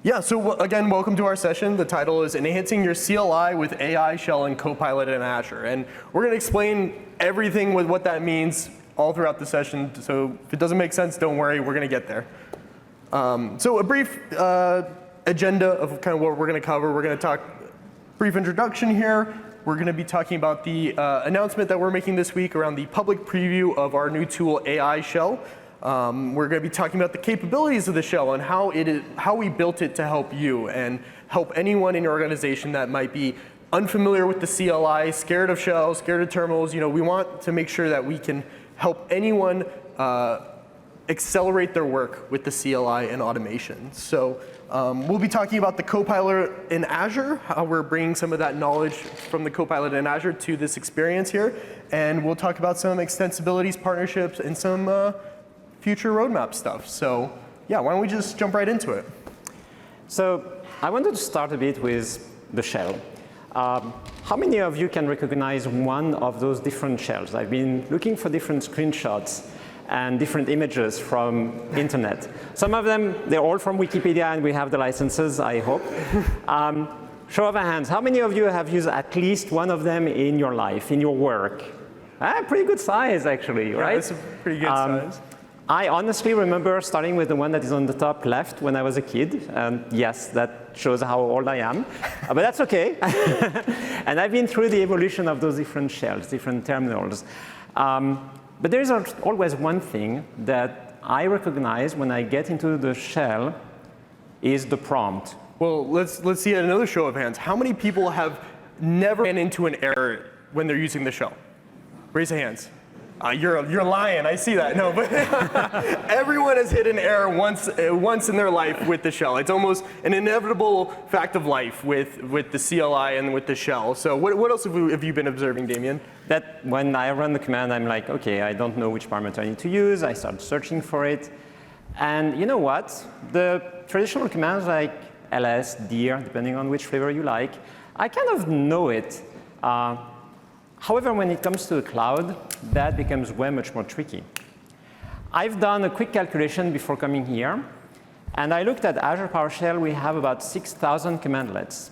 Yeah, so again, welcome to our session. The title is Enhancing Your CLI with AI Shell and Copilot in Azure. And we're going to explain everything with what that means all throughout the session. So if it doesn't make sense, don't worry, we're going to get there. So a brief agenda of kind of what we're going to cover. We're going to talk brief introduction here. We're going to be talking about the announcement that we're making this week around the public preview of our new tool, AI Shell. We're going to be talking about the capabilities of the shell and how we built it to help you and help anyone in your organization that might be unfamiliar with the CLI, scared of shells, scared of terminals. You know, we want to make sure that we can help anyone accelerate their work with the CLI and automation. So we'll be talking about the Copilot in Azure, how we're bringing some of that knowledge from the Copilot in Azure to this experience here. And we'll talk about some extensibilities, partnerships, and some future roadmap stuff. So yeah, why don't we just jump right into it? So I wanted to start a bit with the shell. How many of you can recognize one of those different shells? I've been looking for different screenshots and different images from internet. Some of them, they're all from Wikipedia, and we have the licenses, I hope. Show of hands, how many of you have used at least one of them in your life, in your work? Pretty good size, actually, right? That's a pretty good size. I honestly remember starting with the one that is on the top left when I was a kid. And yes, that shows how old I am. But that's OK. And I've been through the evolution of those different shells, different terminals. But there is always one thing that I recognize when I get into the shell is the prompt. Well, let's see another show of hands. How many people have never ran into an error when they're using the shell? Raise your hands. You're lying, I see that. No, but everyone has hit an error once in their life with the shell. It's almost an inevitable fact of life with the CLI and with the shell. So what else have you been observing, Damien? That when I run the command, I'm like, OK, I don't know which parameter I need to use. I start searching for it. And you know what? The traditional commands like ls, dir, depending on which flavor you like, I kind of know it. However, when it comes to the cloud, that becomes way much more tricky. I've done a quick calculation before coming here, and I looked at Azure PowerShell. We have about 6,000 commandlets.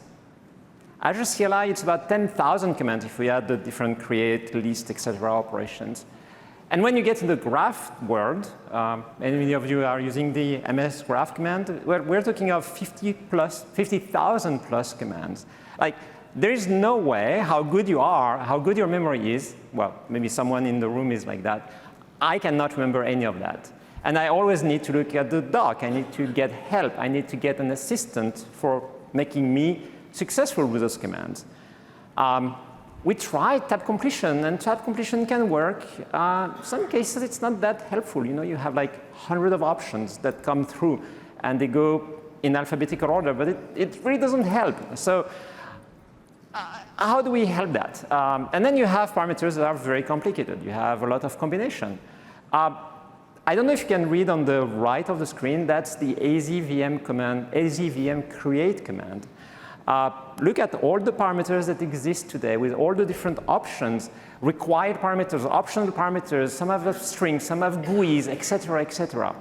Azure CLI, it's about 10,000 commands if we add the different create, list, etc. operations. And when you get in the graph world, and many of you are using the MS graph command, we're talking of 50,000 plus commands. Like, there is no way how good you are, how good your memory is. Well, maybe someone in the room is like that. I cannot remember any of that. And I always need to look at the doc. I need to get help. I need to get an assistant for making me successful with those commands. We tried tab completion, and tab completion can work. Some cases, it's not that helpful. You know, you have like hundreds of options that come through, and they go in alphabetical order, but it really doesn't help. So how do we help that? And then you have parameters that are very complicated. You have a lot of combination. I don't know if you can read on the right of the screen. That's the azvm command, azvm create command. Look at all the parameters that exist today with all the different options, required parameters, optional parameters. Some have strings, some have GUIs, et cetera, et cetera.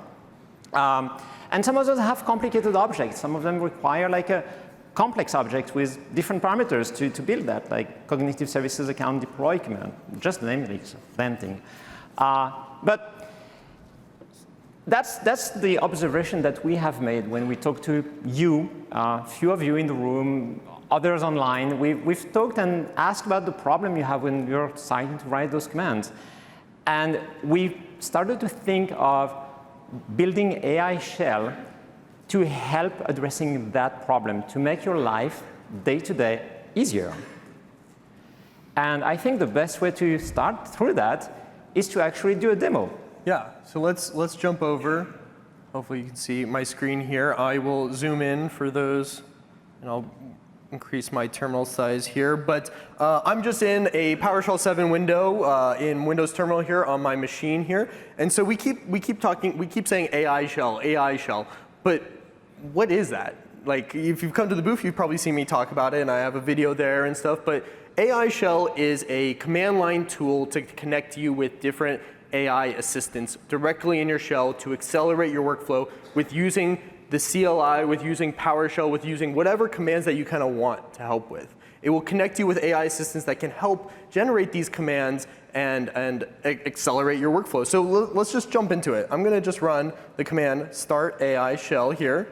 And some of those have complicated objects. Some of them require like a complex object with different parameters to build that, like cognitive services account deploy command, just the name is that thing. But that's the observation that we have made when we talk to you, a few of you in the room, others online. We've talked and asked about the problem you have when you're starting to write those commands. And we started to think of building AI Shell to help addressing that problem, to make your life day-to-day easier. And I think the best way to start through that is to actually do a demo. Yeah, so let's jump over. Hopefully you can see my screen here. I will zoom in for those, and I'll increase my terminal size here. But I'm just in a PowerShell 7 window in Windows Terminal here on my machine here. And so we keep saying AI Shell, but what is that? Like, if you've come to the booth, you've probably seen me talk about it, and I have a video there and stuff. But AI Shell is a command line tool to connect you with different AI assistants directly in your shell to accelerate your workflow with using the CLI, with using PowerShell, with using whatever commands that you kind of want to help with. It will connect you with AI assistants that can help generate these commands and accelerate your workflow. So let's just jump into it. I'm going to just run the command start AI shell here,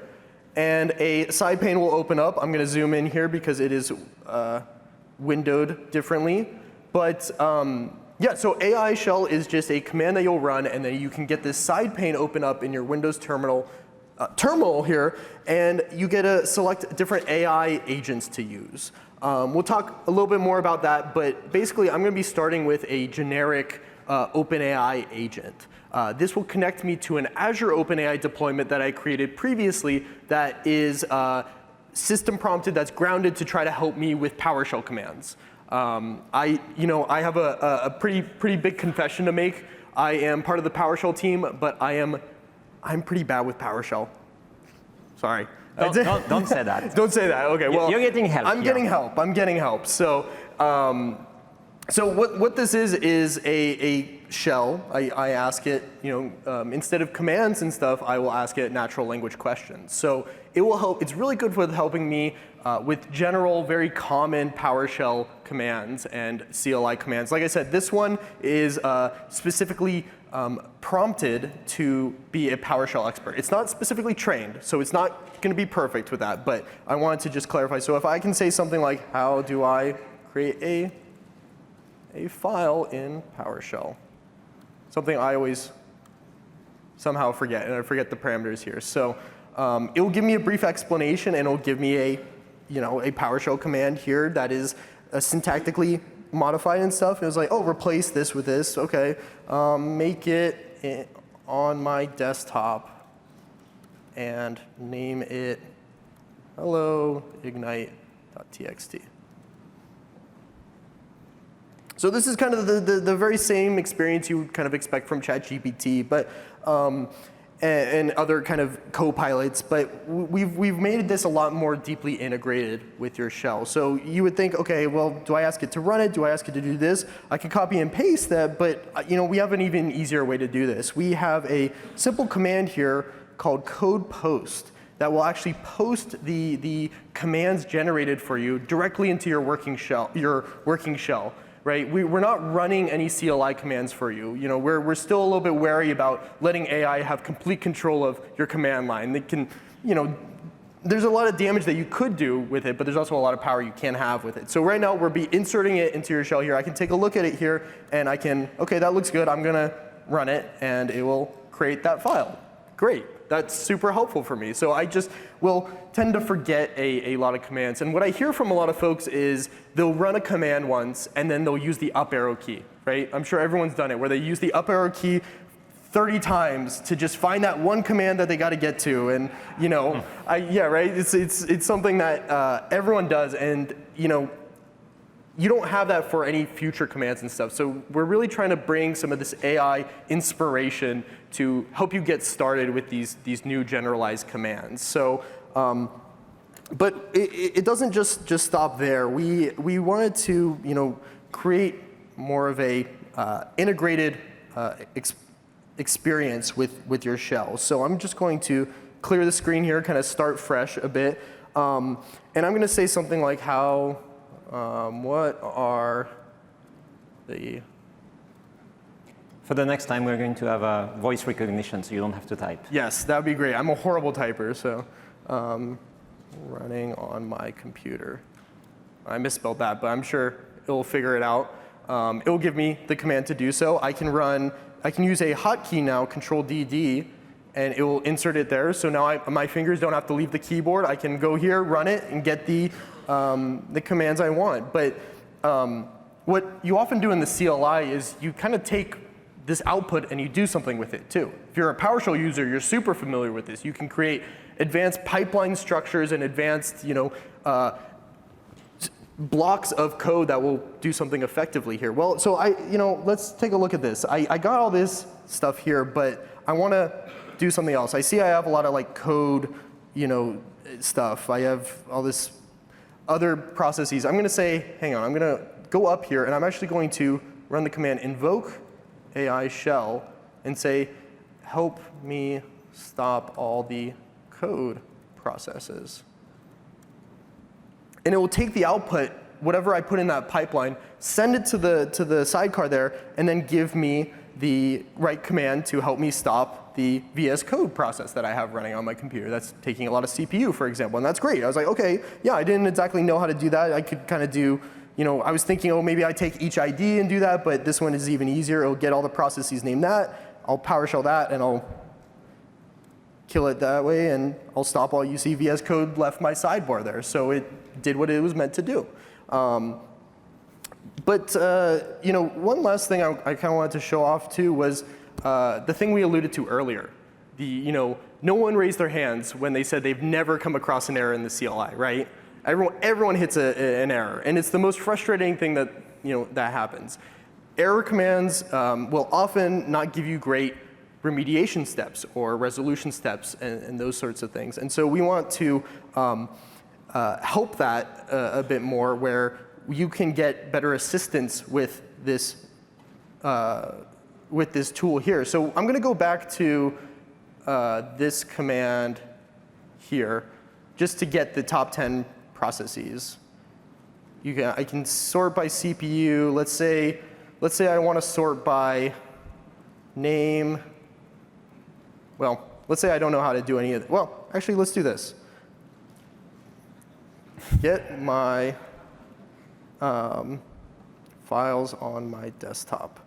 and a side pane will open up. I'm going to zoom in here because it is windowed differently. But yeah, so AI shell is just a command that you'll run, and then you can get this side pane open up in your Windows terminal here, and you get to select different AI agents to use. We'll talk a little bit more about that, but basically I'm going to be starting with a generic OpenAI agent. This will connect me to an Azure OpenAI deployment that I created previously that is system prompted, that's grounded to try to help me with PowerShell commands. I have a pretty big confession to make. I am part of the PowerShell team, but I'm pretty bad with PowerShell. Sorry. Don't say that. Don't say that. Okay. Well, you're getting help. I'm getting help. I'm getting help. So, what this is a shell. I ask it. Instead of commands and stuff, I will ask it natural language questions. So it will help. It's really good with helping me with general, very common PowerShell commands and CLI commands. Like I said, this one is specifically prompted to be a PowerShell expert. It's not specifically trained, so it's not going to be perfect with that, but I wanted to just clarify. So if I can say something like, how do I create a file in PowerShell? Something I always somehow forget, and I forget the parameters here. So it will give me a brief explanation, and it will give me a PowerShell command here that is syntactically modified and stuff. It was like, oh, replace this with this. Okay, make it on my desktop and name it hello ignite.txt. So this is kind of the very same experience you would kind of expect from ChatGPT, but and other kind of co-pilots, but we've made this a lot more deeply integrated with your shell. So you would think, okay, well, do I ask it to run it? Do I ask it to do this? I can copy and paste that, but we have an even easier way to do this. We have a simple command here called code post that will actually post the commands generated for you directly into your working shell. Right? We're not running any CLI commands for you. We're still a little bit wary about letting AI have complete control of your command line. They can, there's a lot of damage that you could do with it, but there's also a lot of power you can have with it. So right now, we're inserting it into your shell here. I can take a look at it here, and I can, okay, that looks good. I'm going to run it, and it will create that file. Great. That's super helpful for me. So I just will tend to forget a lot of commands. And what I hear from a lot of folks is they'll run a command once, and then they'll use the up arrow key, right? I'm sure everyone's done it, where they use the up arrow key 30 times to just find that one command that they got to get to. And, yeah, right? It's something that everyone does. And, you don't have that for any future commands and stuff. So we're really trying to bring some of this AI inspiration to help you get started with these new generalized commands. So, but it doesn't just stop there. We wanted to create more of a integrated experience with your shell. So I'm just going to clear the screen here, kind of start fresh a bit, and I'm going to say something like how. What are the... For the next time, we're going to have a voice recognition, so you don't have to type. Yes, that would be great. I'm a horrible typer, so running on my computer. I misspelled that, but I'm sure it'll figure it out. It will give me the command to do so. I can use a hotkey now, Control-DD, and it will insert it there. So now my fingers don't have to leave the keyboard. I can go here, run it, and get the commands I want. But what you often do in the CLI is you kind of take this output and you do something with it too. If you're a PowerShell user, you're super familiar with this. You can create advanced pipeline structures and advanced blocks of code that will do something effectively here. Well, so let's take a look at this. I got all this stuff here, but I want to do something else. I see I have a lot of code, stuff. I have all this other processes. I'm going to say, hang on, I'm going to go up here, and I'm actually going to run the command invoke AI shell and say, help me stop all the code processes. And it will take the output, whatever I put in that pipeline, send it to the sidecar there, and then give me the right command to help me stop the VS Code process that I have running on my computer. That's taking a lot of CPU, for example, and that's great. I was like, okay, yeah, I didn't exactly know how to do that. I could kind of do, I was thinking, oh, maybe I take each ID and do that, but this one is even easier. It'll get all the processes named that. I'll PowerShell that, and I'll kill it that way, and I'll stop all you see VS Code left my sidebar there. So it did what it was meant to do. But one last thing I kind of wanted to show off too was the thing we alluded to earlier. No one raised their hands when they said they've never come across an error in the CLI, right? Everyone hits an error, and it's the most frustrating thing that that happens. Error commands will often not give you great remediation steps or resolution steps and those sorts of things, and so we want to help that a bit more, where you can get better assistance with this tool here. So I'm going to go back to this command here, just to get the top 10 processes. I can sort by CPU. Let's say I want to sort by name. Well, let's say I don't know how to do any of it. Well, actually, let's do this. Get my files on my desktop.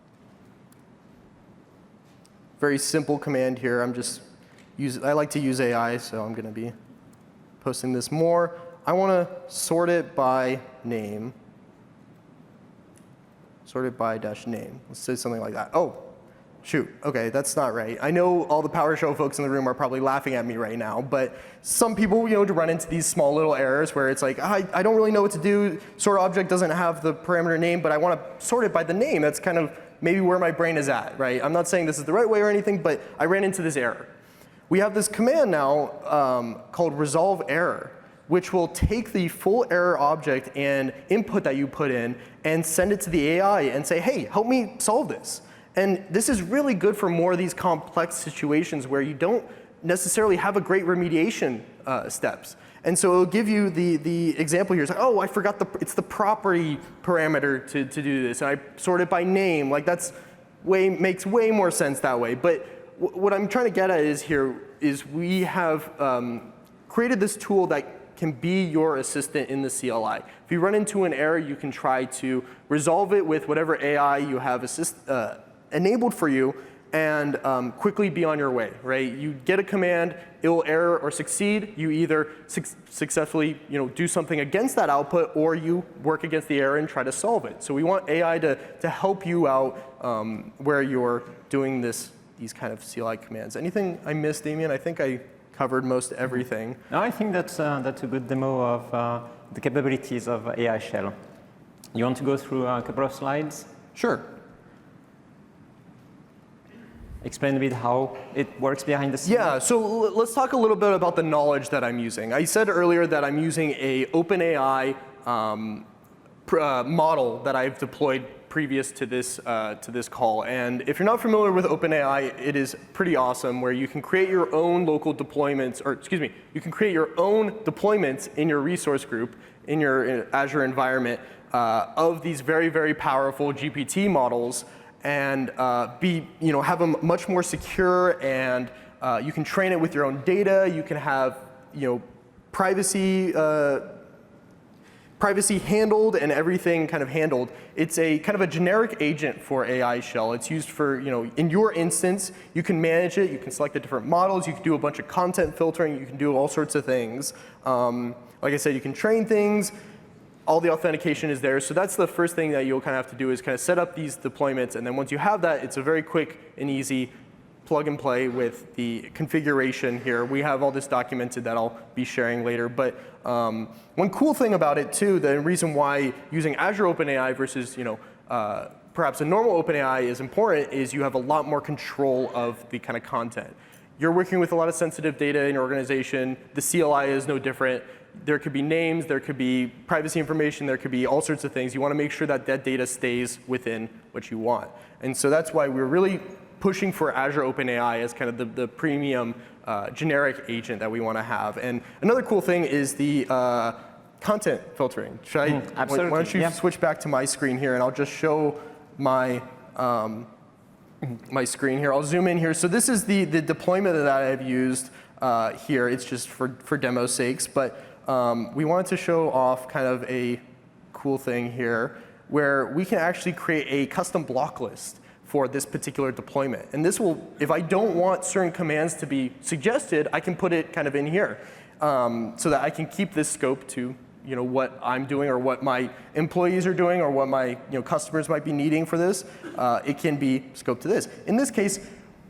Very simple command here. I like to use AI, so I'm going to be posting this more. I want to sort it by name. Sort it by -name. Let's say something like that. Oh, shoot. OK, that's not right. I know all the PowerShell folks in the room are probably laughing at me right now, but some people, run into these small little errors where it's like, I don't really know what to do. Sort object doesn't have the parameter name, but I want to sort it by the name. That's kind of maybe where my brain is at, right? I'm not saying this is the right way or anything, but I ran into this error. We have this command now called resolve error, which will take the full error object and input that you put in and send it to the AI and say, hey, help me solve this. And this is really good for more of these complex situations where you don't necessarily have a great remediation steps. And so it'll give you the example here. It's like, oh, I forgot it's the property parameter to do this, and I sort it by name. Like makes way more sense that way. But what I'm trying to get at is we have created this tool that can be your assistant in the CLI. If you run into an error, you can try to resolve it with whatever AI you have enabled for you, and quickly be on your way, right? You get a command, it will error or succeed. You either successfully do something against that output, or you work against the error and try to solve it. So we want AI to help you out where you're doing these kind of CLI commands. Anything I missed, Damien? I think I covered most everything. No, I think that's a good demo of the capabilities of AI Shell. You want to go through a couple of slides? Sure. Explain a bit how it works behind the scenes. Yeah, so let's talk a little bit about the knowledge that I'm using. I said earlier that I'm using a OpenAI model that I've deployed previous to this call. And if you're not familiar with OpenAI, it is pretty awesome, where you can create your own local deployments, you can create your own deployments in your resource group, in your Azure environment, of these very, very powerful GPT models, and have them much more secure, and you can train it with your own data. You can have privacy handled and everything kind of handled. It's a kind of a generic agent for AI Shell. It's used for, in your instance, you can manage it, you can select the different models, you can do a bunch of content filtering, you can do all sorts of things. Like I said, you can train things. All the authentication is there. So that's the first thing that you'll kind of have to do, is kind of set up these deployments. And then once you have that, it's a very quick and easy plug and play with the configuration here. We have all this documented that I'll be sharing later. But one cool thing about it too, the reason why using Azure OpenAI versus perhaps a normal OpenAI is important, is you have a lot more control of the kind of content. You're working with a lot of sensitive data in your organization. The CLI is no different. there could be names, there could be privacy information, there could be all sorts of things. You want to make sure that that data stays within what you want. And so that's why we're really pushing for Azure OpenAI as kind of the premium generic agent that we want to have. And another cool thing is the content filtering. Should I, absolutely. Why don't you switch back to my screen here, and I'll just show my my screen here. I'll zoom in here. So this is the deployment that I've used here. It's just for demo sakes, but we wanted to show off kind of a cool thing here where we can actually create a custom block list for this particular deployment. And this will, if I don't want certain commands to be suggested, I can put it kind of in here so that I can keep this scope to what I'm doing or what my employees are doing or what my customers might be needing for this. It can be scoped to this. In this case,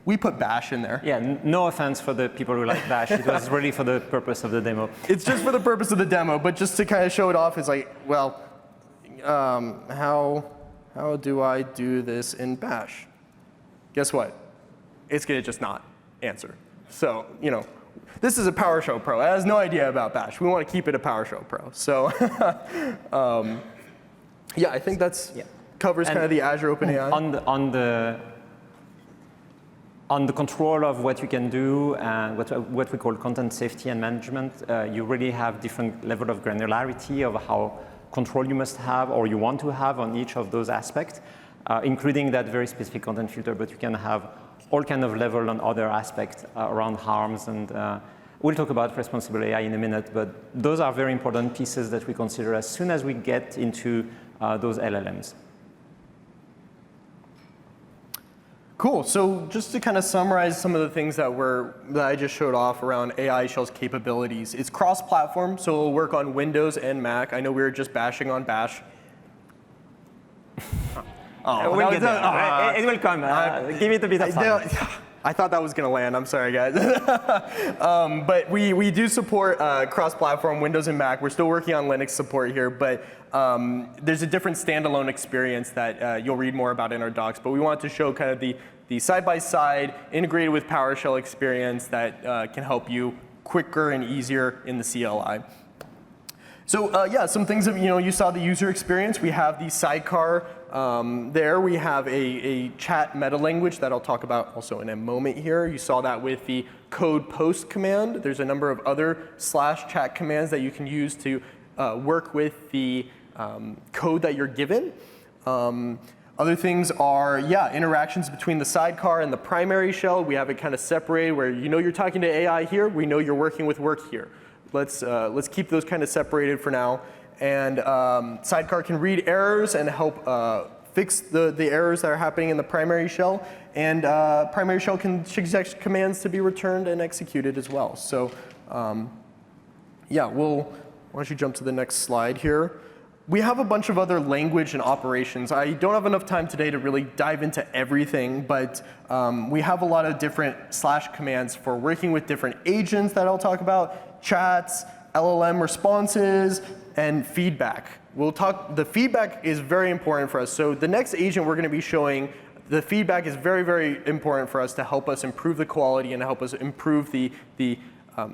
we put bash in there. Yeah, no offense for the people who like bash. It was really for the purpose of the demo. It's just for the purpose of the demo, but just to kind of show it off, it's like, well, how do I do this in bash? Guess what? It's going to just not answer. So, this is a PowerShell Pro. It has no idea about bash. We want to keep it a PowerShell Pro. So, yeah, I think that's covers kind of the Azure OpenAI. On the control of what you can do and what we call content safety and management, you really have different level of granularity of how control you must have or you want to have on each of those aspects, including that very specific content filter, but you can have all kind of level on other aspects around harms, and we'll talk about responsible AI in a minute, but those are very important pieces that we consider as soon as we get into those LLMs. Cool. So just to kind of summarize some of the things that I just showed off around AI Shell's capabilities, it's cross-platform, so it'll work on Windows and Mac. I know we were just bashing on Bash. We'll get there. It will come. Give it a bit of time. I thought that was going to land. I'm sorry, guys. But we do support cross-platform Windows and Mac. We're still working on Linux support here, but there's a different standalone experience that you'll read more about in our docs. But we wanted to show kind of the side-by-side integrated with PowerShell experience that can help you quicker and easier in the CLI. So yeah, some things that you saw the user experience. We have the sidecar there. We have a chat meta language that I'll talk about also in a moment here. You saw that with the code post command. There's a number of other /chat commands that you can use to work with the code that you're given. Other things are, interactions between the sidecar and the primary shell. We have it kind of separated where you're talking to AI here. We know you're working with work here. Let's keep those kind of separated for now. And sidecar can read errors and help fix the errors that are happening in the primary shell. And primary shell can suggest commands to be returned and executed as well. So yeah, why don't you jump to the next slide here. We have a bunch of other language and operations. I don't have enough time today to really dive into everything, but we have a lot of different / commands for working with different agents that I'll talk about, chats, LLM responses, and feedback. The feedback is very important for us. So the next agent we're going to be showing, the feedback is very, very important for us to help us improve the quality and help us improve the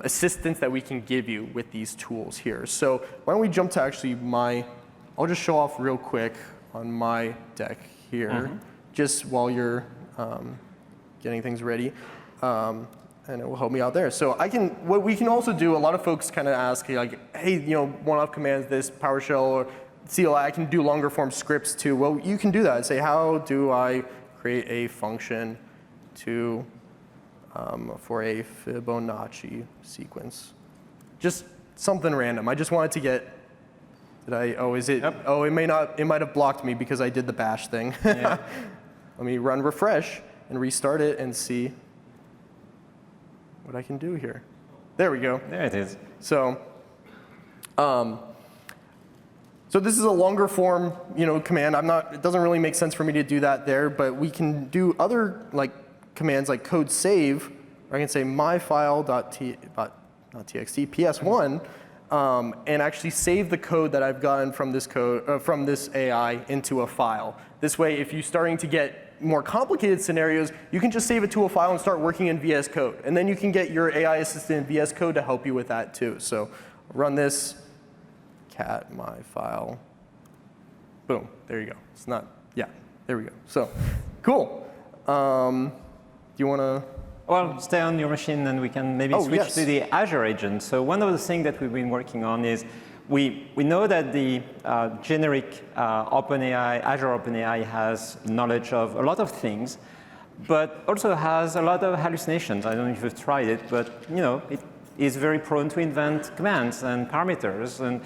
assistance that we can give you with these tools here. So why don't we jump to actually I'll just show off real quick on my deck here, just while you're getting things ready. And it will help me out there. So what we can also do, a lot of folks kind of ask, like, hey, one-off commands, this PowerShell or CLI, I can do longer form scripts too. Well, you can do that and say, how do I create a function for a Fibonacci sequence? Just something random. I just wanted to get, it might have blocked me because I did the bash thing. Yeah. Let me run refresh and restart it and see what I can do here. There we go. There it is. So, so this is a longer form, command. It doesn't really make sense for me to do that there, but we can do other commands like code save, or I can say myfile.txt ps1, and actually save the code that I've gotten from this AI into a file. This way, if you're starting to get more complicated scenarios, you can just save it to a file and start working in VS Code. And then you can get your AI assistant in VS Code to help you with that too. So run this, cat my file. Boom, there you go. It's not, yeah, there we go. So, cool. Do you want to? Well, stay on your machine and we can maybe switch to the Azure agent. So one of the things that we've been working on is we know that the generic Azure OpenAI has knowledge of a lot of things, but also has a lot of hallucinations. I don't know if you've tried it, but it is very prone to invent commands and parameters. And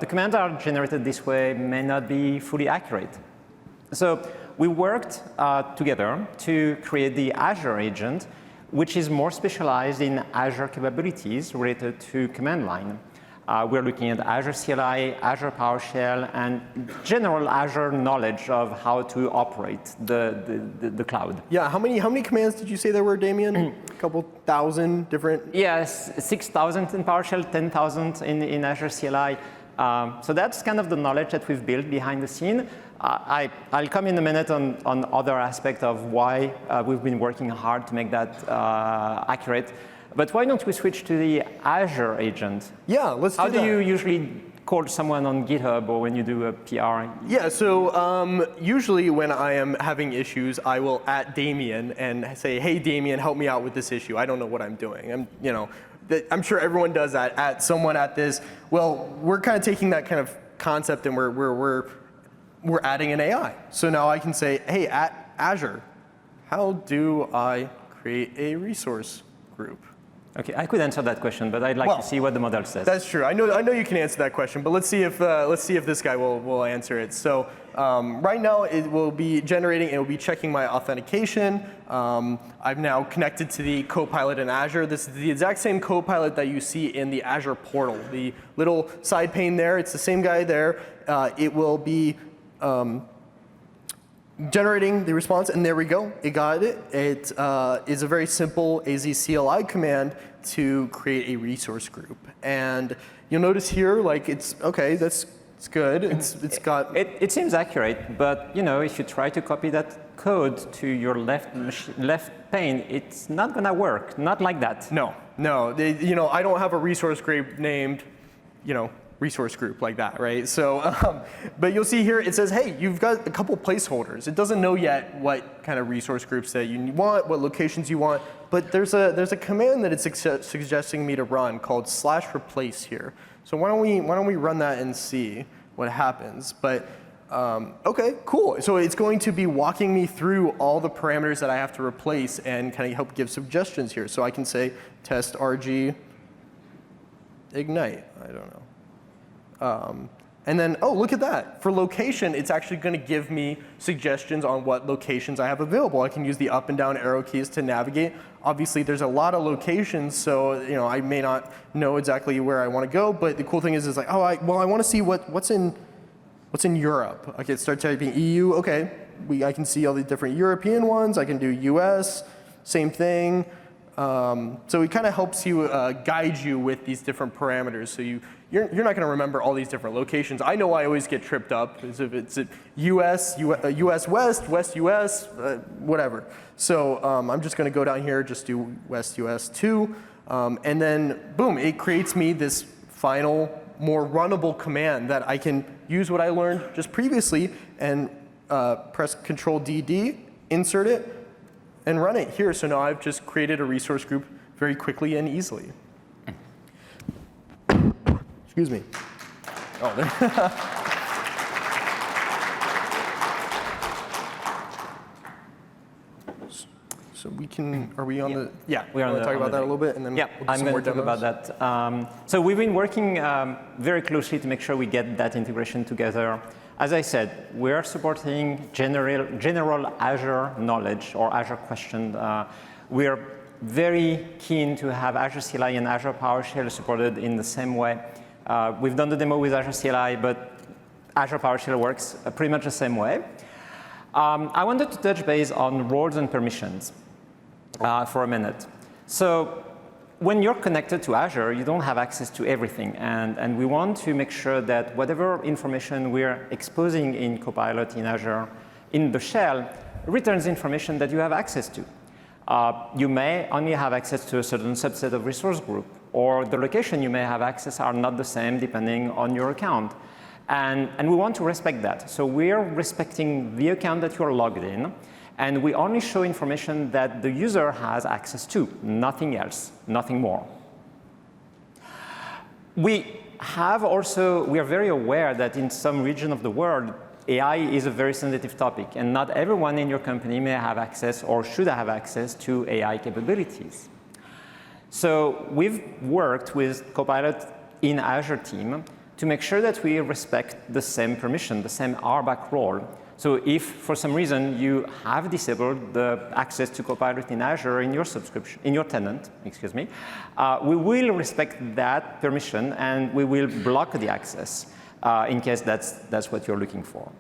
the commands are generated this way may not be fully accurate. So we worked together to create the Azure agent, which is more specialized in Azure capabilities related to command line. We're looking at Azure CLI, Azure PowerShell, and general Azure knowledge of how to operate the cloud. Yeah, how many commands did you say there were, Damien? A couple thousand different? Yes, 6,000 in PowerShell, 10,000 in Azure CLI. So that's kind of the knowledge that we've built behind the scene. I'll come in a minute on other aspects of why we've been working hard to make that accurate. But why don't we switch to the Azure agent? Yeah, let's do that. How do you usually call someone on GitHub or when you do a PR? Yeah, so usually when I am having issues, I will @ Damien and say, hey, Damien, help me out with this issue. I don't know what I'm doing. I'm sure everyone does that at someone at this. Well, we're kind of taking that kind of concept and we're adding an AI. So now I can say, hey, at Azure, how do I create a resource group? Okay, I could answer that question, but I'd like to see what the model says. That's true. I know you can answer that question, but let's see if this guy will answer it. So right now it will be generating. It will be checking my authentication. I've now connected to the Copilot in Azure. This is the exact same Copilot that you see in the Azure portal. The little side pane there. It's the same guy there. It will be generating the response, and there we go. It got it. It is a very simple AZ CLI command to create a resource group. And you'll notice here, like it's good. It's got. It seems accurate, but if you try to copy that code to your left pane, it's not gonna work. Not like that. No. I don't have a resource group named, resource group like that, right? So, but you'll see here, it says, hey, you've got a couple placeholders. It doesn't know yet what kind of resource groups that you want, what locations you want, but there's a command that it's suggesting me to run called /replace here. So why don't we run that and see what happens? But okay, cool. So it's going to be walking me through all the parameters that I have to replace and kind of help give suggestions here. So I can say test RG ignite. I don't know. And then, oh, look at that. For location, it's actually going to give me suggestions on what locations I have available. I can use the up and down arrow keys to navigate. Obviously, there's a lot of locations, so I may not know exactly where I want to go. But the cool thing is like, oh, I want to see what's in Europe. I can start typing EU. Okay, I can see all the different European ones. I can do US, same thing. So it kind of helps you guide you with these different parameters. So you're not going to remember all these different locations. I know I always get tripped up is if it's US West, West US, whatever. So I'm just going to go down here, just do West US 2, and then boom, it creates me this final, more runnable command that I can use what I learned just previously and press Control DD, insert it, and run it here. So now I've just created a resource group very quickly and easily. Excuse me. Oh, there. So we can, are we on the, yeah, we are on the, talk about that a little bit and then yeah, we'll do I'm going to talk about that. So we've been working very closely to make sure we get that integration together. As I said, we are supporting general Azure knowledge or Azure question. We are very keen to have Azure CLI and Azure PowerShell supported in the same way. We've done the demo with Azure CLI, but Azure PowerShell works pretty much the same way. I wanted to touch base on roles and permissions for a minute. So when you're connected to Azure, you don't have access to everything. And we want to make sure that whatever information we're exposing in Copilot in Azure, in the shell, returns information that you have access to. You may only have access to a certain subset of resource group. or the location you may have access are not the same depending on your account. And we want to respect that. So we're respecting the account that you're logged in, and we only show information that the user has access to, nothing else, nothing more. We are very aware that in some region of the world, AI is a very sensitive topic, and not everyone in your company may have access or should have access to AI capabilities. So we've worked with Copilot in Azure team to make sure that we respect the same permission, the same RBAC role. So if for some reason you have disabled the access to Copilot in Azure in your subscription, in your tenant, excuse me, we will respect that permission and we will block the access in case that's what you're looking for.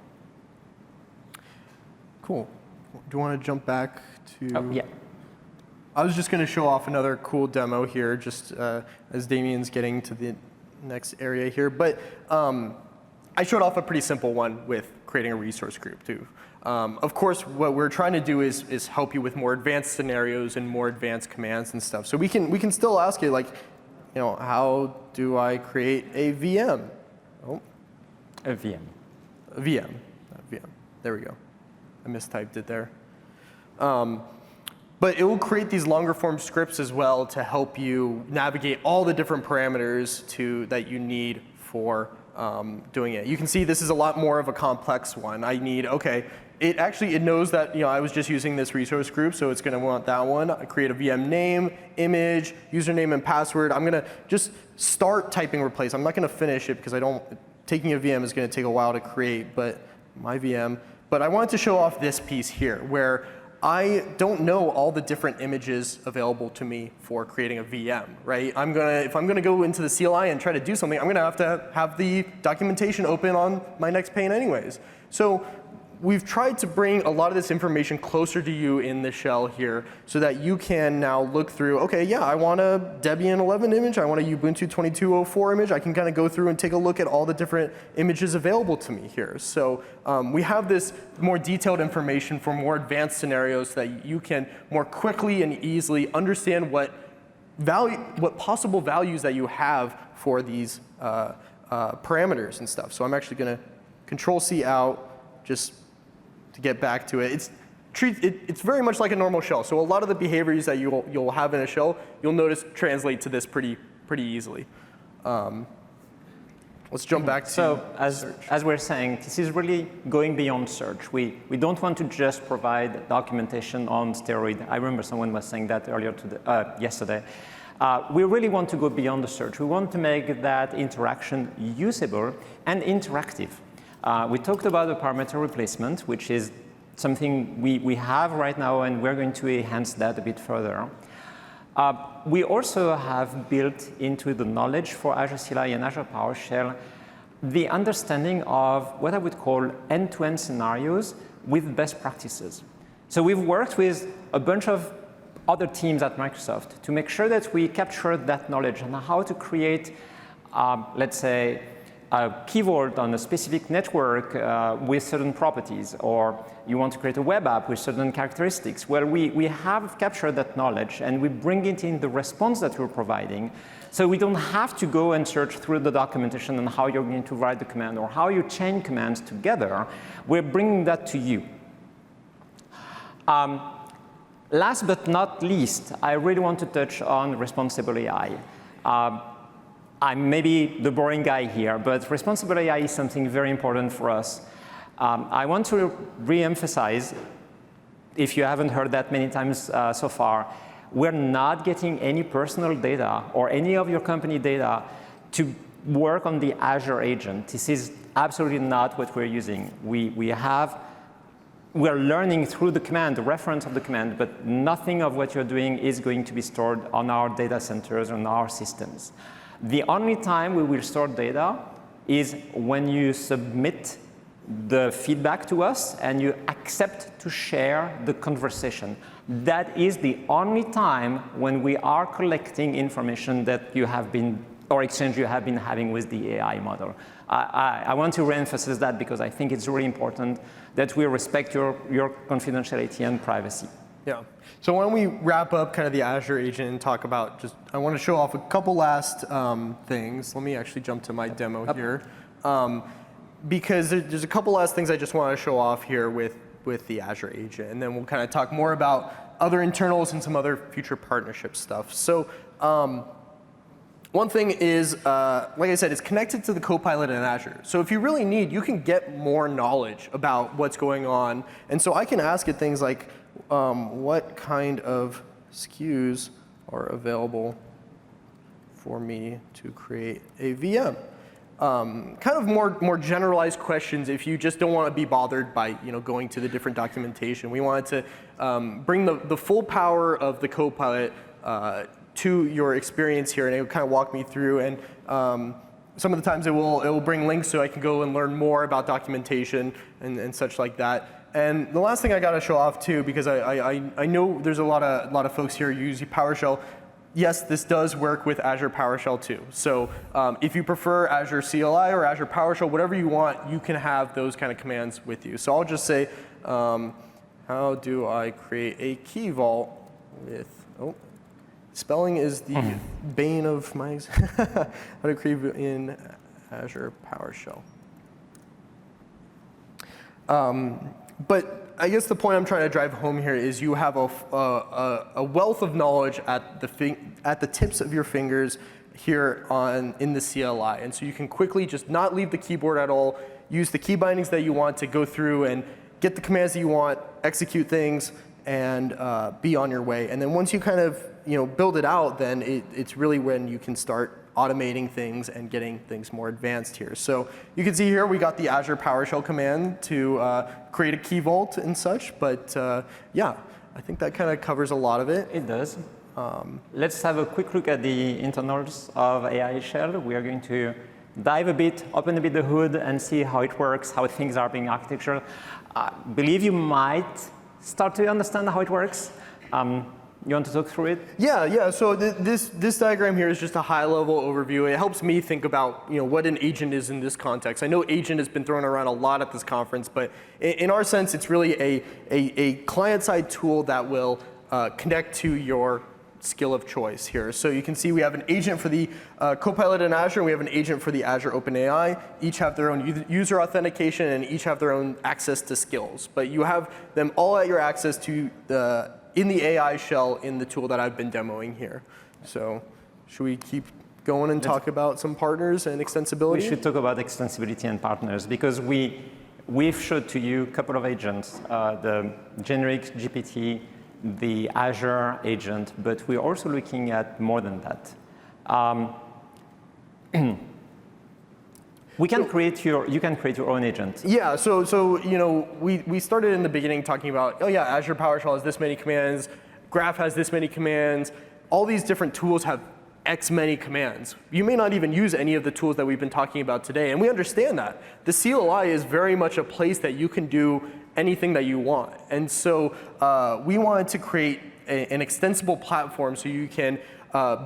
Cool. Do you want to jump back to? Oh, yeah. I was just going to show off another cool demo here, just as Damien's getting to the next area here. But I showed off a pretty simple one with creating a resource group too. Of course, what we're trying to do is help you with more advanced scenarios and more advanced commands and stuff. So we can still ask you, like, how do I create a VM? Oh, a VM. A VM. A VM. There we go. I mistyped it there. But it will create these longer form scripts as well to help you navigate all the different parameters that you need for doing it. You can see this is a lot more of a complex one. It knows that I was just using this resource group, so it's going to want that one. I create a VM name, image, username, and password. I'm going to just start typing replace. I'm not going to finish it because taking a VM is going to take a while to create, but my VM. But I wanted to show off this piece here where I don't know all the different images available to me for creating a VM, right? If I'm gonna go into the CLI and try to do something, I'm gonna have the documentation open on my next pane anyways. So we've tried to bring a lot of this information closer to you in the shell here so that you can now look through, okay, yeah, I want a Debian 11 image, I want a Ubuntu 22.04 image. I can kind of go through and take a look at all the different images available to me here. So we have this more detailed information for more advanced scenarios so that you can more quickly and easily understand what possible values that you have for these parameters and stuff. So I'm actually going to Control-C out, just to get back to it. It's very much like a normal shell. So a lot of the behaviors that you'll have in a shell, you'll notice translate to this pretty easily. Let's jump back to So as we're saying, this is really going beyond search. We don't want to just provide documentation on steroid. I remember someone was saying that earlier yesterday. We really want to go beyond the search. We want to make that interaction usable and interactive. We talked about the parameter replacement, which is something we have right now, and we're going to enhance that a bit further. We also have built into the knowledge for Azure CLI and Azure PowerShell the understanding of what I would call end-to-end scenarios with best practices. So we've worked with a bunch of other teams at Microsoft to make sure that we capture that knowledge on how to create, let's say, a key vault on a specific network with certain properties, or you want to create a web app with certain characteristics. Well, we have captured that knowledge and we bring it in the response that we're providing, so we don't have to go and search through the documentation on how you're going to write the command or how you chain commands together. We're bringing that to you. Last but not least, I really want to touch on responsible AI. I'm maybe the boring guy here, but responsible AI is something very important for us. I want to re-emphasize, if you haven't heard that many times so far, we're not getting any personal data or any of your company data to work on the Azure agent. This is absolutely not what we're using. We're learning through the command, the reference of the command, but nothing of what you're doing is going to be stored on our data centers, on our systems. The only time we will store data is when you submit the feedback to us and you accept to share the conversation. That is the only time when we are collecting information that you have been, or exchange you have been having with the AI model. I want to reemphasize that because I think it's really important that we respect your confidentiality and privacy. Yeah. So why don't we wrap up kind of the Azure agent and talk about just, I want to show off a couple last things. Let me actually jump to my demo here. Because there's a couple last things I just want to show off here with the Azure agent. And then we'll kind of talk more about other internals and some other future partnership stuff. So one thing is, like I said, it's connected to the Copilot in Azure. So if you really need, you can get more knowledge about what's going on. And so I can ask it things like, what kind of SKUs are available for me to create a VM? Kind of more generalized questions if you just don't want to be bothered by going to the different documentation. We wanted to bring the full power of the Copilot to your experience here, and it will kind of walk me through. And some of the times it will bring links so I can go and learn more about documentation and such like that. And the last thing I got to show off too, because I know there's a lot of folks here who use PowerShell. Yes, this does work with Azure PowerShell too. So if you prefer Azure CLI or Azure PowerShell, whatever you want, you can have those kind of commands with you. So I'll just say, how do I create a key vault with, spelling is the bane of my, how to create in Azure PowerShell. But I guess the point I'm trying to drive home here is you have a wealth of knowledge at the tips of your fingers here in the CLI. And so you can quickly just not leave the keyboard at all, use the key bindings that you want to go through and get the commands that you want, execute things, and be on your way. And then once you kind of build it out, then it's really when you can start automating things and getting things more advanced here. So you can see here we got the Azure PowerShell command to create a key vault and such. But yeah, I think that kind of covers a lot of it. It does. Let's have a quick look at the internals of AI Shell. We are going to dive a bit, open a bit the hood, and see how it works, how things are being architectured. I believe you might start to understand how it works. You want to talk through it? Yeah. So this diagram here is just a high-level overview. It helps me think about what an agent is in this context. I know agent has been thrown around a lot at this conference, but in our sense, it's really a client-side tool that will connect to your skill of choice here. So you can see we have an agent for the Copilot in Azure, and we have an agent for the Azure OpenAI. Each have their own user authentication, and each have their own access to skills. But you have them all at your access to in the AI shell in the tool that I've been demoing here. So should we keep going and talk about some partners and extensibility? We should talk about extensibility and partners because we've showed to you a couple of agents, the generic GPT, the Azure agent, but we're also looking at more than that. You can create your own agent. Yeah, so we started in the beginning talking about, Azure PowerShell has this many commands, Graph has this many commands, all these different tools have X many commands. You may not even use any of the tools that we've been talking about today, and we understand that. The CLI is very much a place that you can do anything that you want. And so we wanted to create an extensible platform so you can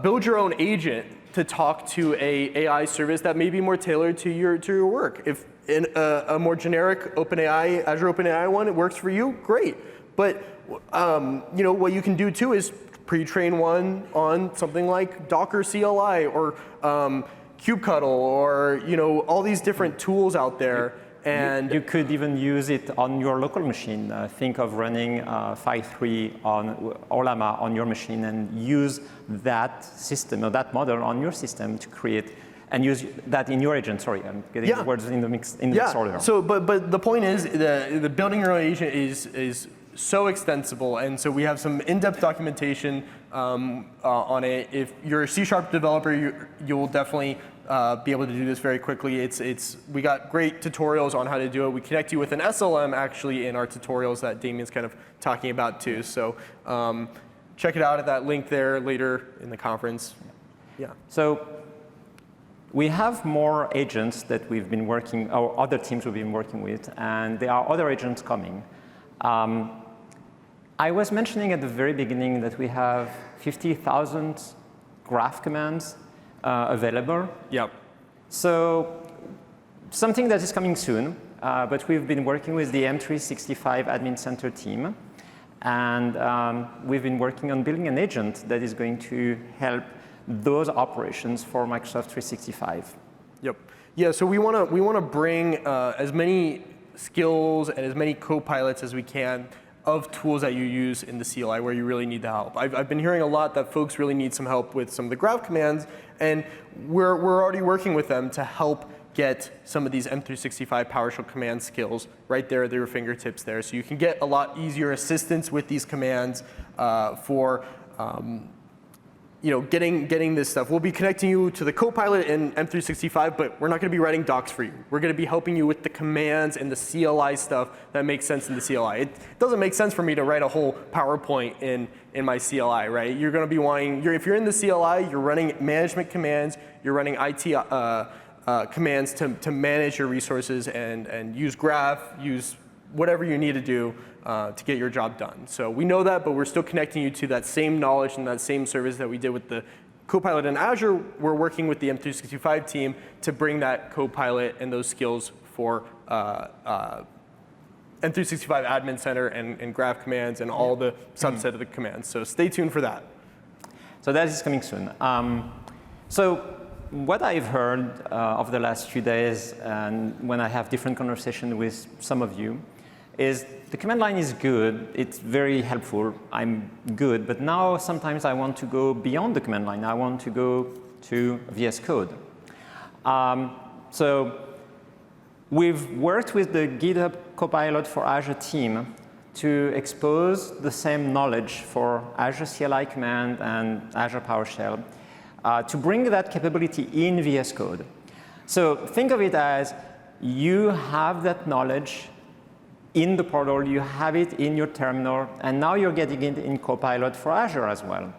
build your own agent to talk to a AI service that may be more tailored to your work. If in a more generic OpenAI, Azure OpenAI one, it works for you, great. But what you can do too is pre-train one on something like Docker CLI or kubectl or all these different tools out there. And you could even use it on your local machine. Think of running Phi3 or Llama on your machine and use that system or that model on your system to create and use that in your agent. Sorry, I'm getting the words in the mix order. So, but the point is, the building your own agent is so extensible, and so we have some in-depth documentation on it. If you're a C# developer, you'll definitely be able to do this very quickly. We got great tutorials on how to do it. We connect you with an SLM actually in our tutorials that Damien's kind of talking about too. So check it out at that link there later in the conference. Yeah. So we have more agents that we've been working, or other teams we've been working with, and there are other agents coming. I was mentioning at the very beginning that we have 50,000 graph commands available. Yep. So something that is coming soon, but we've been working with the M365 Admin Center team, And we've been working on building an agent that is going to help those operations for Microsoft 365. Yep. Yeah, so we want to bring as many skills and as many co-pilots as we can of tools that you use in the CLI where you really need the help. I've been hearing a lot that folks really need some help with some of the graph commands, and we're already working with them to help get some of these M365 PowerShell command skills right there at your fingertips there. So you can get a lot easier assistance with these commands for getting this stuff. We'll be connecting you to the Copilot in M365, but we're not going to be writing docs for you. We're going to be helping you with the commands and the CLI stuff that makes sense in the CLI. It doesn't make sense for me to write a whole PowerPoint in my CLI, right? You're going to be wanting, if you're in the CLI, you're running management commands, you're running IT commands to manage your resources and use Graph, use whatever you need to do to get your job done. So we know that, but we're still connecting you to that same knowledge and that same service that we did with the Copilot in Azure. We're working with the M365 team to bring that Copilot and those skills for M365 Admin Center and Graph commands and all the subset of the commands. So stay tuned for that. So that is coming soon. So what I've heard of the last few days, and when I have different conversations with some of you, is the command line is good. It's very helpful. I'm good. But now sometimes I want to go beyond the command line. I want to go to VS Code. So we've worked with the GitHub Copilot for Azure team to expose the same knowledge for Azure CLI command and Azure PowerShell to bring that capability in VS Code. So think of it as you have that knowledge in the portal, you have it in your terminal, and now you're getting it in Copilot for Azure as well.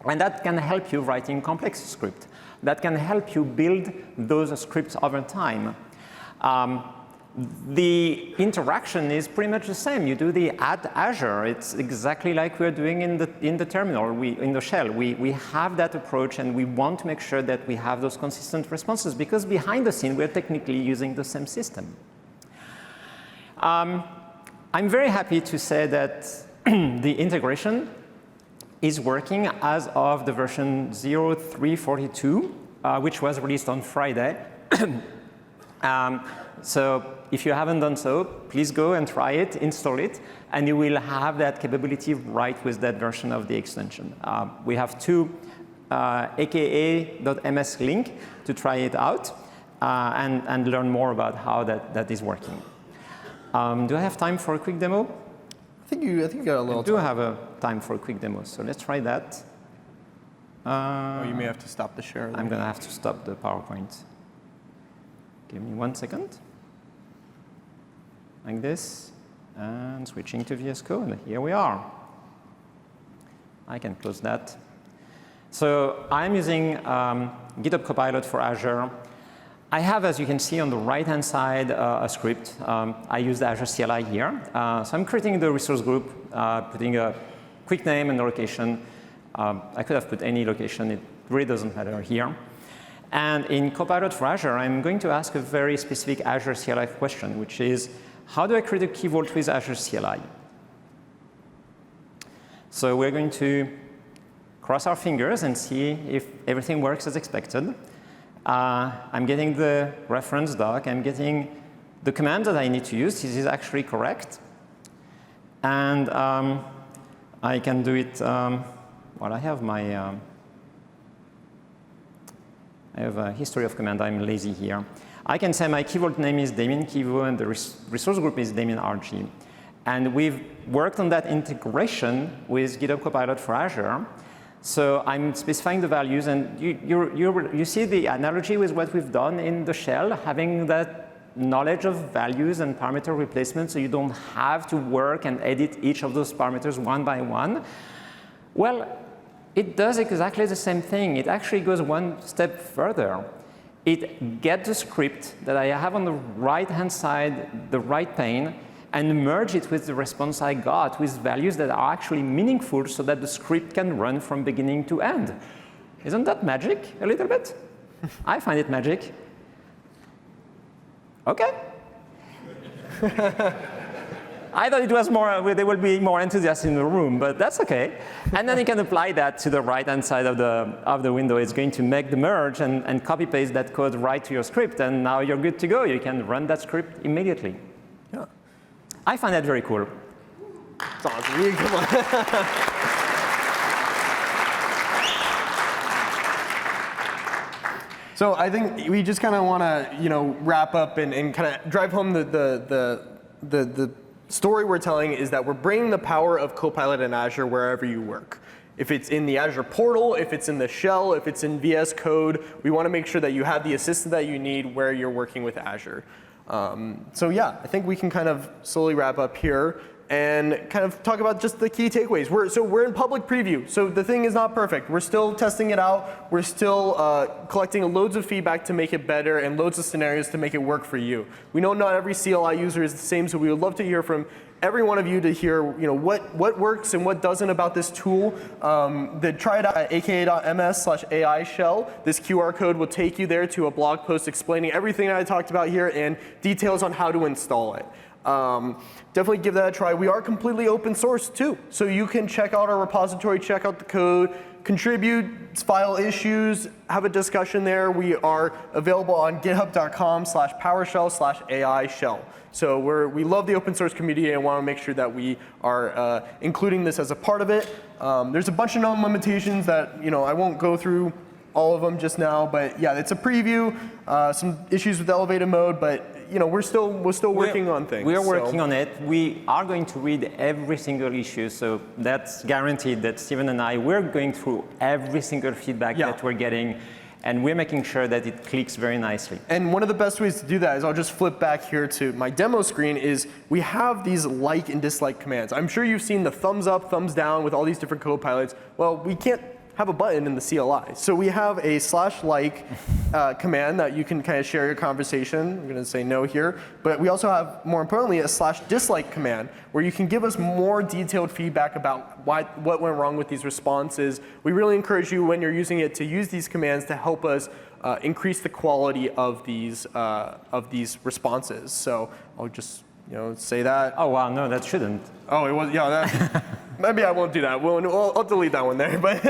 And that can help you writing complex script. That can help you build those scripts over time. The interaction is pretty much the same. You do the add Azure. It's exactly like we're doing in the terminal, in the shell. We have that approach, and we want to make sure that we have those consistent responses, because behind the scene, we're technically using the same system. I'm very happy to say that the integration is working as of the version 0.342, which was released on Friday. So if you haven't done so, please go and try it, install it, and you will have that capability right with that version of the extension. We have two aka.ms link to try it out and learn more about how that is working. Do I have time for a quick demo? I think you got a little time. I do have a time for a quick demo, so let's try that. You may have to stop the share. I'm going to have to stop the PowerPoint. Give me 1 second. Like this. And switching to VS Code. Here we are. I can close that. So I'm using GitHub Copilot for Azure. I have, as you can see on the right-hand side, a script. I use the Azure CLI here. So I'm creating the resource group, putting a quick name and a location. I could have put any location. It really doesn't matter here. And in Copilot for Azure, I'm going to ask a very specific Azure CLI question, which is, how do I create a key vault with Azure CLI? So we're going to cross our fingers and see if everything works as expected. I'm getting the reference doc. I'm getting the command that I need to use. This is actually correct. And I can do it. Well, I have my I have a history of command. I'm lazy here. I can say my key vault name is Damien Kivo, and the resource group is Damien RG. And we've worked on that integration with GitHub Copilot for Azure. So I'm specifying the values, and you see the analogy with what we've done in the shell, having that knowledge of values and parameter replacement, so you don't have to work and edit each of those parameters one by one. Well, it does exactly the same thing. It actually goes one step further. It gets the script that I have on the right-hand side, the right pane, and merge it with the response I got with values that are actually meaningful so that the script can run from beginning to end. Isn't that magic a little bit? I find it magic. OK. I thought it was more, there will be more enthusiasts in the room, but that's okay. And then you can apply that to the right-hand side of the window. It's going to make the merge and copy-paste that code right to your script, and now you're good to go. You can run that script immediately. Yeah. I find that very cool. It's awesome. Come on. So I think we just kind of want to, wrap up and kind of drive home the story we're telling is that we're bringing the power of Copilot in Azure wherever you work. If it's in the Azure portal, if it's in the shell, if it's in VS Code, we want to make sure that you have the assistant that you need where you're working with Azure. So yeah, I think we can kind of slowly wrap up here and kind of talk about just the key takeaways. We're in public preview, so the thing is not perfect. We're still testing it out. We're still collecting loads of feedback to make it better and loads of scenarios to make it work for you. We know not every CLI user is the same, so we would love to hear from every one of you to hear what works and what doesn't about this tool. Try it out at aka.ms/AI shell. This QR code will take you there to a blog post explaining everything I talked about here and details on how to install it. Definitely give that a try. We are completely open source too, so you can check out our repository, check out the code, contribute, file issues, have a discussion there. We are available on github.com/PowerShell/AI shell. So we love the open source community and want to make sure that we are including this as a part of it. There's a bunch of known limitations that I won't go through all of them just now, but yeah, it's a preview. Some issues with elevated mode, but we're still working on things. We are working on it. We are going to read every single issue, so that's guaranteed that Steven and we're going through every single feedback that we're getting, and we're making sure that it clicks very nicely. And one of the best ways to do that is I'll just flip back here to my demo screen is we have these like and dislike commands. I'm sure you've seen the thumbs up, thumbs down with all these different Copilots. Well, we can't have a button in the CLI. So we have a /like command that you can kind of share your conversation. I'm going to say no here. But we also have, more importantly, a /dislike command where you can give us more detailed feedback about what went wrong with these responses. We really encourage you when you're using it to use these commands to help us increase the quality of these responses. So I'll just say that. Oh wow, no, that shouldn't. Oh, it was, that. Maybe I won't do that. I'll delete that one there. But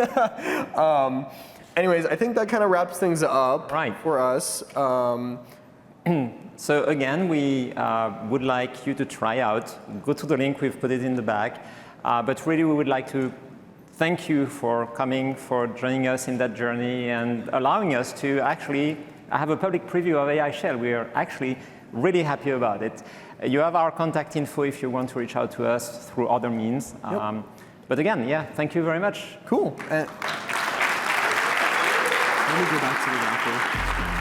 anyways, I think that kind of wraps things up for us. So again, we would like you to try out. Go to the link, we've put it in the back. But really, we would like to thank you for coming, for joining us in that journey, and allowing us to actually have a public preview of AI Shell. We are actually really happy about it. You have our contact info if you want to reach out to us through other means. But again, thank you very much. Cool. Let me go back to the graphic.